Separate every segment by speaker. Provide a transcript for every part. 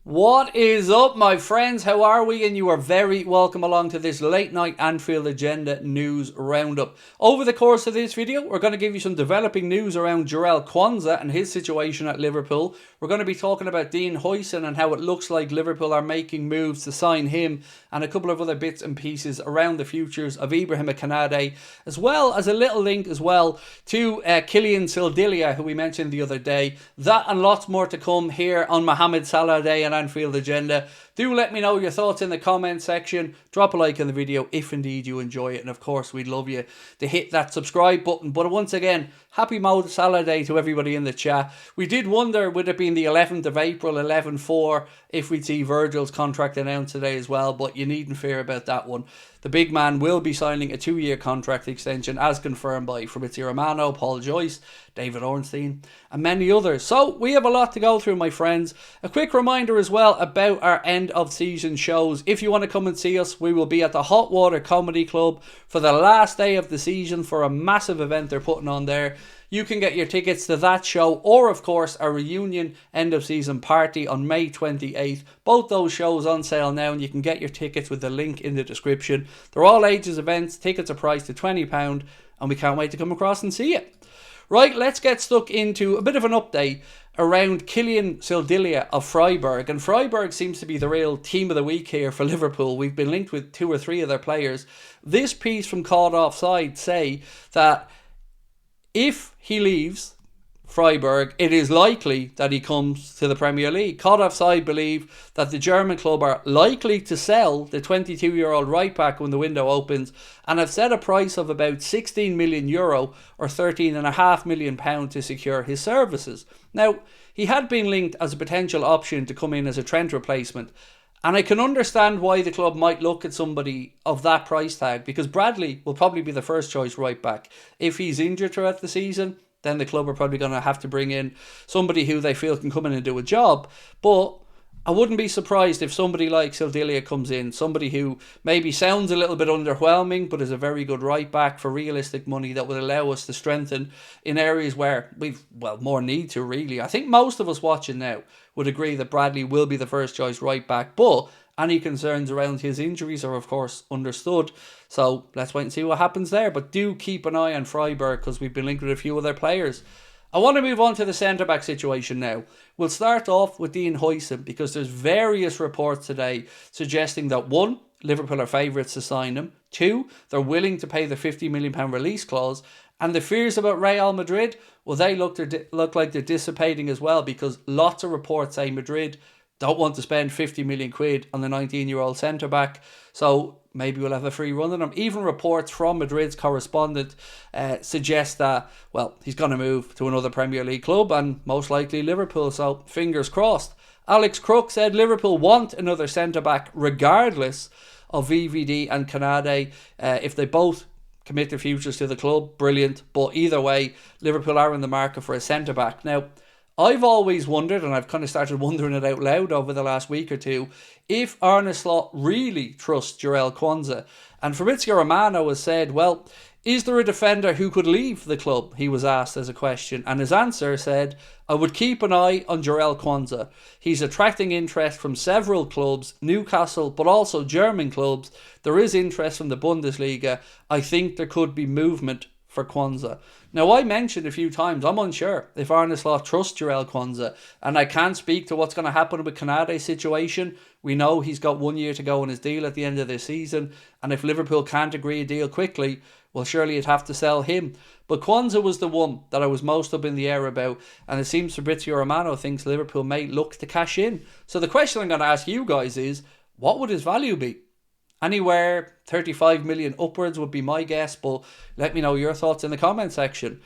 Speaker 1: What is up, my friends? How are we? And you are very welcome along to this late night Anfield Agenda news roundup. Over the course of this video, we're going to give you some developing news around Jarell Quansah and his situation at Liverpool. We're going to be talking about HUIJSEN and how it looks like Liverpool are making moves to sign him, and a couple of other bits and pieces around the futures of Ibrahima KONATE, as well as a little link as well to Kylian Sildilia, who we mentioned the other day. That and lots more to come here on Mohamed Salah Day and Anfield Agenda. Do let me know your thoughts in the comment section. Drop a like on the video if indeed you enjoy it. And of course, we'd love you to hit that subscribe button. But once again, happy Mohamed Salah Day to everybody in the chat. We did wonder, would it be the 11th of April, 11/4, if we'd see Virgil's contract announced today as well. But you needn't fear about that one. The big man will be signing a 2-year contract extension as confirmed by Fabrizio Romano, Paul Joyce, David Ornstein and many others. So we have a lot to go through, my friends. A quick reminder as well about our end of season shows. If you want to come and see us, we will be at the Hot Water Comedy Club for the last day of the season for a massive event they're putting on there. You can get your tickets to that show or, of course, a reunion end-of-season party on May 28th. Both those shows on sale now, and you can get your tickets with the link in the description. They're all ages events. Tickets are priced to £20, and we can't wait to come across and see you. Right, let's get stuck into a bit of an update around Kylian Sildilia of Freiburg. And Freiburg seems to be the real team of the week here for Liverpool. We've been linked with 2 or 3 of their players. This piece from Caught Offside say that if he leaves Freiburg, it is likely that he comes to the Premier League. Caught Offside believe that the German club are likely to sell the 22-year-old right back when the window opens, and have set a price of about €16 million or £13.5 million to secure his services. Now, he had been linked as a potential option to come in as a Trent replacement, and I can understand why the club might look at somebody of that price tag, because Bradley will probably be the first choice right back. If he's injured throughout the season, then the club are probably going to have to bring in somebody who they feel can come in and do a job. But I wouldn't be surprised if somebody like Sildilia comes in, somebody who maybe sounds a little bit underwhelming, but is a very good right back for realistic money that would allow us to strengthen in areas where we've, well, more need to really. I think most of us watching now would agree that Bradley will be the first choice right back, but any concerns around his injuries are of course understood. So let's wait and see what happens there. But do keep an eye on Freiburg, because we've been linked with a few other players. I want to move on to the centre-back situation now. We'll start off with HUIJSEN, because there's various reports today suggesting that 1, Liverpool are favourites to sign him. 2, they're willing to pay the £50 million release clause. And the fears about Real Madrid, well, they look like they're dissipating as well, because lots of reports say Madrid don't want to spend 50 million quid on the 19-year-old centre-back. So maybe we'll have a free run on him. Even reports from Madrid's correspondent suggest that, well, he's going to move to another Premier League club, and most likely Liverpool. So fingers crossed. Alex Crook said Liverpool want another centre-back regardless of VVD and KONATE. If they both commit their futures to the club, brilliant. But either way, Liverpool are in the market for a centre-back. Now, I've always wondered, and I've kind of started wondering it out loud over the last week or two, if Arne Slot really trusts Jarell Quansah. And Fabrizio Romano has said, well, is there a defender who could leave the club? He was asked as a question, and his answer said, I would keep an eye on Jarell Quansah. He's attracting interest from several clubs, Newcastle, but also German clubs. There is interest from the Bundesliga. I think there could be movement for Quansah. Now, I mentioned a few times, I'm unsure if Arne Slot trusts Jarell Quansah, and I can't speak to what's going to happen with KONATE's situation. We know he's got 1 year to go on his deal at the end of this season, and if Liverpool can't agree a deal quickly, well, surely you'd have to sell him. But Quansah was the one that I was most up in the air about, and it seems Fabrizio Romano thinks Liverpool may look to cash in. So the question I'm going to ask you guys is, what would his value be? Anywhere 35 million upwards would be my guess, but let me know your thoughts in the comment section.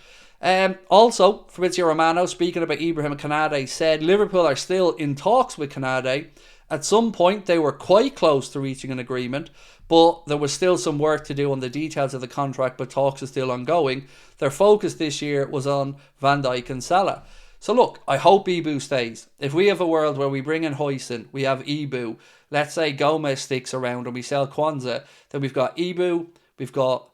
Speaker 1: Also, Fabrizio Romano, speaking about Ibrahima KONATE, said Liverpool are still in talks with KONATE. At some point, they were quite close to reaching an agreement, but there was still some work to do on the details of the contract, but talks are still ongoing. Their focus this year was on Van Dijk and Salah. So look, I hope Ibu stays. If we have a world where we bring in HUIJSEN, we have Ibu, let's say Gomez sticks around and we sell Quansah, then we've got Ibu, we've got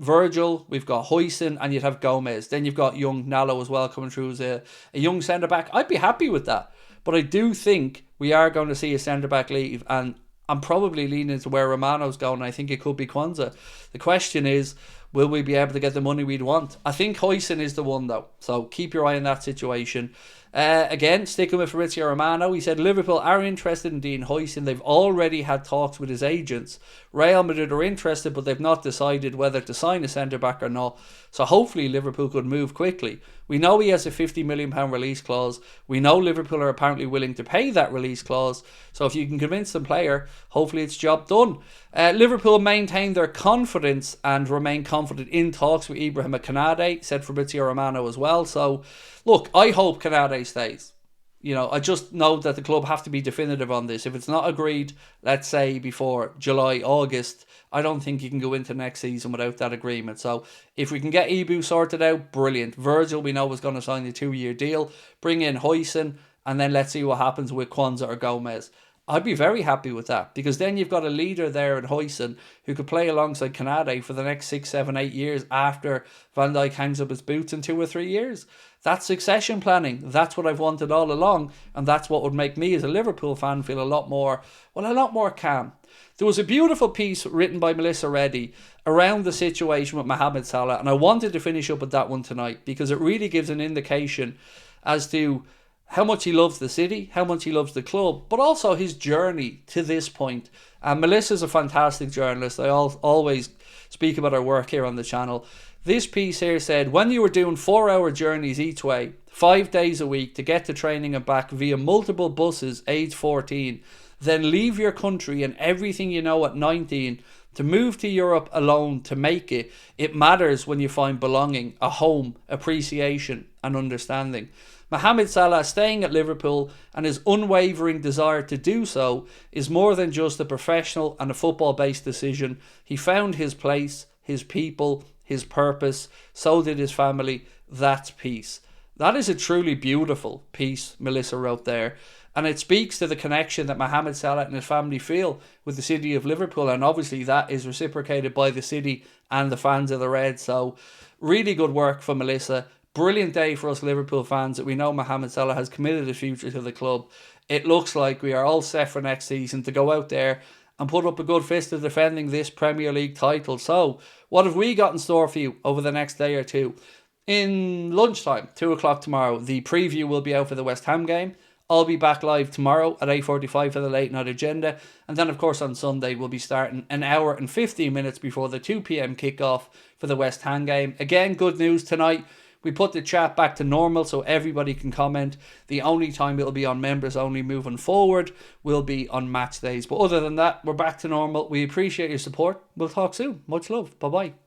Speaker 1: Virgil, we've got HUIJSEN, and you'd have Gomez. Then you've got young Nalo as well coming through as a young centre-back. I'd be happy with that. But I do think we are going to see a centre-back leave, and I'm probably leaning to where Romano's going. I think it could be QUANSAH. The question is, will we be able to get the money we'd want? I think HUIJSEN is the one, though. So keep your eye on that situation. Again, sticking with Fabrizio Romano, he said Liverpool are interested in Dean HUIJSEN. They've already had talks with his agents. Real Madrid are interested, but they've not decided whether to sign a centre-back or not. So hopefully Liverpool could move quickly. We know he has a £50 million release clause. We know Liverpool are apparently willing to pay that release clause. So if you can convince the player, hopefully it's job done. Liverpool maintain their confidence and remain confident in talks with Ibrahim KONATE, said Fabrizio Romano as well. So look, I hope KONATE stays. You know, I just know that the club have to be definitive on this. If it's not agreed, let's say before July, August, I don't think you can go into next season without that agreement. So if we can get Ibu sorted out, brilliant. Virgil, we know, was going to sign the 2-year deal. Bring in HUIJSEN, and then let's see what happens with QUANSAH or Gomez. I'd be very happy with that, because then you've got a leader there in HUIJSEN who could play alongside KONATE for the next 6, 7, 8 years after Van Dijk hangs up his boots in 2 or 3 years. That's succession planning. That's what I've wanted all along, and that's what would make me as a Liverpool fan feel a lot more calm. There was a beautiful piece written by Melissa Reddy around the situation with Mohamed Salah, and I wanted to finish up with that one tonight because it really gives an indication as to how much he loves the city, how much he loves the club, but also his journey to this point. And Melissa's a fantastic journalist. I always speak about her work here on the channel. This piece here said, when you were doing 4-hour journeys each way, 5 days a week to get to training and back via multiple buses, age 14, then leave your country and everything you know at 19 to move to Europe alone to make it, it matters when you find belonging, a home, appreciation and understanding. Mohamed Salah staying at Liverpool and his unwavering desire to do so is more than just a professional and a football-based decision. He found his place, his people, his purpose. So did his family. That's peace. That is a truly beautiful piece Melissa wrote there. And it speaks to the connection that Mohamed Salah and his family feel with the city of Liverpool. And obviously that is reciprocated by the city and the fans of the Reds. So really good work from Melissa. Brilliant day for us Liverpool fans that we know Mohamed Salah has committed his future to the club. It looks like we are all set for next season to go out there and put up a good fist of defending this Premier League title. So what have we got in store for you over the next day or two? In lunchtime, 2 o'clock tomorrow, the preview will be out for the West Ham game. I'll be back live tomorrow at 8:45 for the late night agenda. And then, of course, on Sunday, we'll be starting an hour and 15 minutes before the 2 p.m. kickoff for the West Ham game. Again, good news tonight. We put the chat back to normal so everybody can comment. The only time it'll be on members only moving forward will be on match days. But other than that, we're back to normal. We appreciate your support. We'll talk soon. Much love. Bye-bye.